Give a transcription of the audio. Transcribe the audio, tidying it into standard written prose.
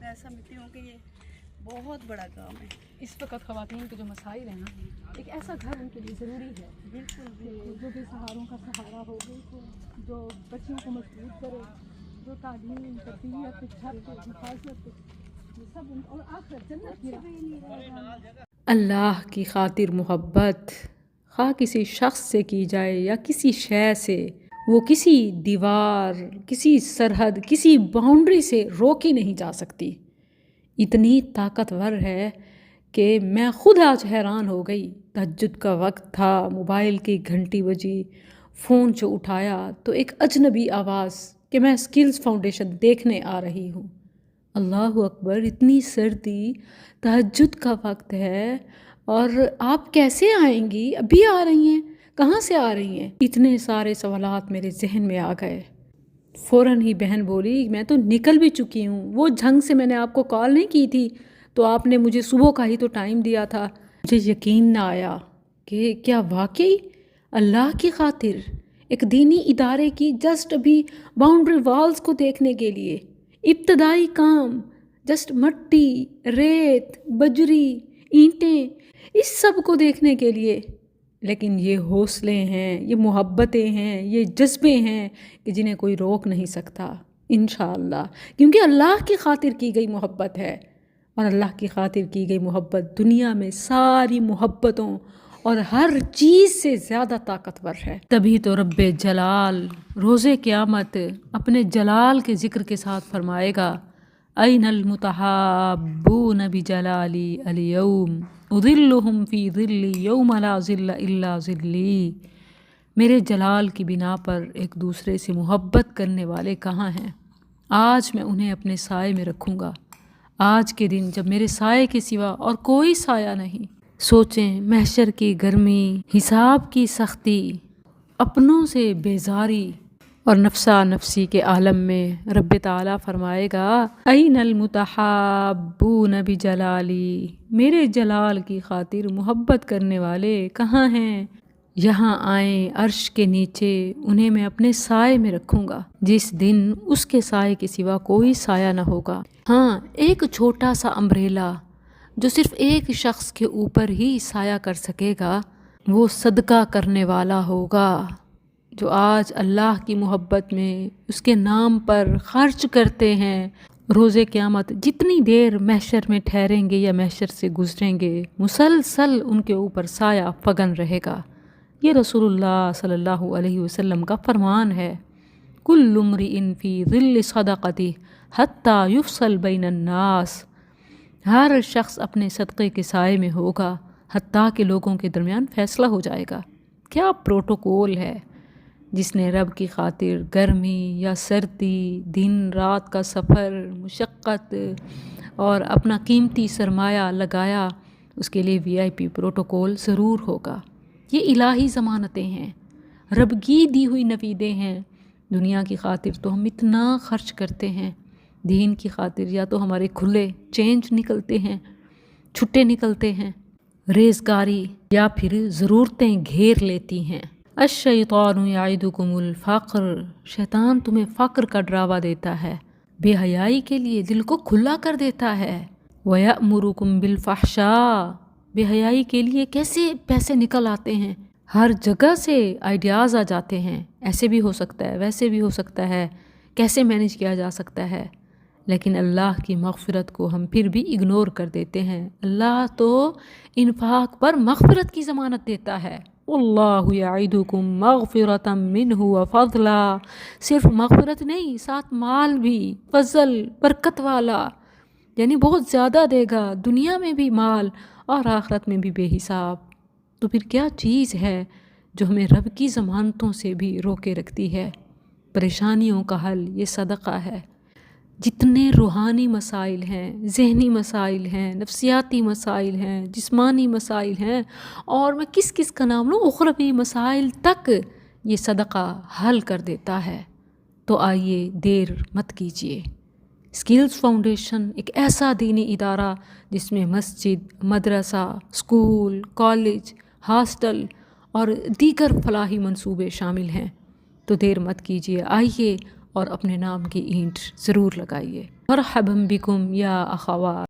मैं समझती हूँ कि ये बहुत बड़ा काम है। इस वक्त ख़वातीन के जो मसाइल हैं ना, एक ऐसा घर उनके लिए ज़रूरी है बिल्कुल कि जो बेसहारों का सहारा हो, जो बच्चियों को मजबूत करे, जो तालीम, तरबियत, छत, हिफाजत, ये सब और आखिर जन्नत की राह। अल्लाह की खातिर मोहब्बत खा किसी शख्स से की जाए या किसी शय से, वो किसी दीवार, किसी सरहद, किसी बाउंड्री से रोकी नहीं जा सकती। इतनी ताकतवर है कि मैं खुद आज हैरान हो गई। तहज्जुद का वक्त था, मोबाइल की घंटी बजी, फ़ोन जो उठाया तो एक अजनबी आवाज़ कि मैं स्किल्स फाउंडेशन देखने आ रही हूँ। अल्लाह अकबर, इतनी सर्दी, तहज्जुद का वक्त है और आप कैसे आएंगी? अभी आ रही हैं? कहाँ से आ रही हैं? इतने सारे सवालात मेरे जहन में आ गए। फ़ौरन ही बहन बोली, मैं तो निकल भी चुकी हूँ, वो झंग से मैंने आपको कॉल नहीं की थी तो आपने मुझे सुबह का ही तो टाइम दिया था। मुझे यकीन ना आया कि क्या वाकई अल्लाह की खातिर एक दीनी इदारे की जस्ट अभी बाउंड्री वॉल्स को देखने के लिए इब्तदाई काम, जस्ट मट्टी, रेत, बजरी, ईंटें, इस सब को देखने के लिए। लेकिन ये हौसले हैं, ये मोहब्बतें हैं, ये जज्बे हैं कि जिन्हें कोई रोक नहीं सकता इंशाअल्लाह, क्योंकि अल्लाह की खातिर की गई मोहब्बत है और अल्लाह की खातिर की गई मोहब्बत दुनिया में सारी मोहब्बतों और हर चीज़ से ज़्यादा ताकतवर है। तभी तो रब्बे जलाल रोज़े क़यामत अपने जलाल के ज़िक्र के साथ फरमाएगा, ऐनल मुतहाब्बून बिजलाली अल-यौम उज़िल्लुहुम फ़ी ज़िल्ली यौम ला ज़िल्ला इल्ला ज़िल्ली। मेरे जलाल की बिना पर एक दूसरे से मोहब्बत करने वाले कहाँ हैं? आज मैं उन्हें अपने साए में रखूँगा, आज के दिन जब मेरे साए के सिवा और कोई साया नहीं। सोचें, महशर की गर्मी, हिसाब की सख्ती, अपनों से बेजारी और नफ्सा नफसी के आलम में रब्बे ताला फरमाएगा, ऐनल मुतहाब्बून बिजलाली, मेरे जलाल की खातिर मोहब्बत करने वाले कहाँ हैं? यहाँ आए अर्श के नीचे, उन्हें मैं अपने साए में रखूँगा जिस दिन उसके साए के सिवा कोई साया न होगा। हाँ, एक छोटा सा अम्ब्रेला जो सिर्फ एक शख्स के ऊपर ही साया कर सकेगा, वो सदका करने वाला होगा जो आज अल्लाह की मोहब्बत में उसके नाम पर खर्च करते हैं। रोज़े क़यामत जितनी देर महशर में ठहरेंगे या महशर से गुजरेंगे, मुसलसल उनके ऊपर साया फगन रहेगा। ये रसूलुल्लाह सल्लल्लाहु अलैहि वसल्लम का फरमान है, कुल्लु म्रिइन फ़ी ज़िल्लि सदक़ती हत्ता युफ़सल बैनन नास। हर शख्स अपने सदक़े के साए में होगा हत्ता के लोगों के दरमियान फ़ैसला हो जाएगा। क्या प्रोटोकॉल है! जिसने रब की खातिर गर्मी या सर्दी, दिन रात का सफ़र, मुशक्क़त और अपना कीमती सरमाया लगाया, उसके लिए VIP प्रोटोकॉल ज़रूर होगा। ये इलाही ज़मानतें हैं, रब की दी हुई नवीदें हैं। दुनिया की खातिर तो हम इतना ख़र्च करते हैं, दीन की खातिर या तो हमारे खुले चेंज निकलते हैं, छुट्टे निकलते हैं, रेज़गारी या फिर ज़रूरतें घेर लेती हैं। अश-शैतानु याइदुकुमुल फ़क्र, शैतान तुम्हें फ़क्र का डरावा देता है, बेहयाई के लिए दिल को खुला कर देता है। वयअमुरुकुम बिल फ़हशा, बेहयाई के लिए कैसे पैसे निकल आते हैं, हर जगह से आइडियाज़ आ जाते हैं, ऐसे भी हो सकता है, वैसे भी हो सकता है, कैसे मैनेज किया जा सकता है। लेकिन अल्लाह की मग़फ़िरत को हम फिर भी इग्नोर कर देते हैं। अल्लाह तो इन्फ़ाक़ पर मग़फ़िरत की ज़मानत देता है। अल्लाहु यईदुकुम मग़फ़िरतम मिन्हु व फ़ज़ला, सिर्फ मग़फ़िरत नहीं, साथ माल भी, फ़ज़ल, बरकत वाला, यानी बहुत ज़्यादा देगा, दुनिया में भी माल और आखिरत में भी बेहिसाब। तो फिर क्या चीज़ है जो हमें रब की ज़मानतों से भी रोके रखती है? परेशानियों का हल ये सदक़ा है। जितने रूहानी मसाइल हैं, ज़हनी मसाइल हैं, नफ्सियाती मसाइल हैं, जिस्मानी मसाइल हैं, और मैं किस किस का नाम लूँ, उख़रवी मसाइल तक ये सदक़ा हल कर देता है। तो आइए देर मत कीजिए। स्किल्स फाउंडेशन एक ऐसा दीनी इदारा जिसमें मस्जिद, मदरसा, स्कूल, कॉलेज, हॉस्टल और दीगर फलाही मंसूबे शामिल हैं। तो देर मत कीजिए, आइए اور اپنے نام کی اینٹ ضرور لگائیے۔ مرحبا بکم یا اخوات۔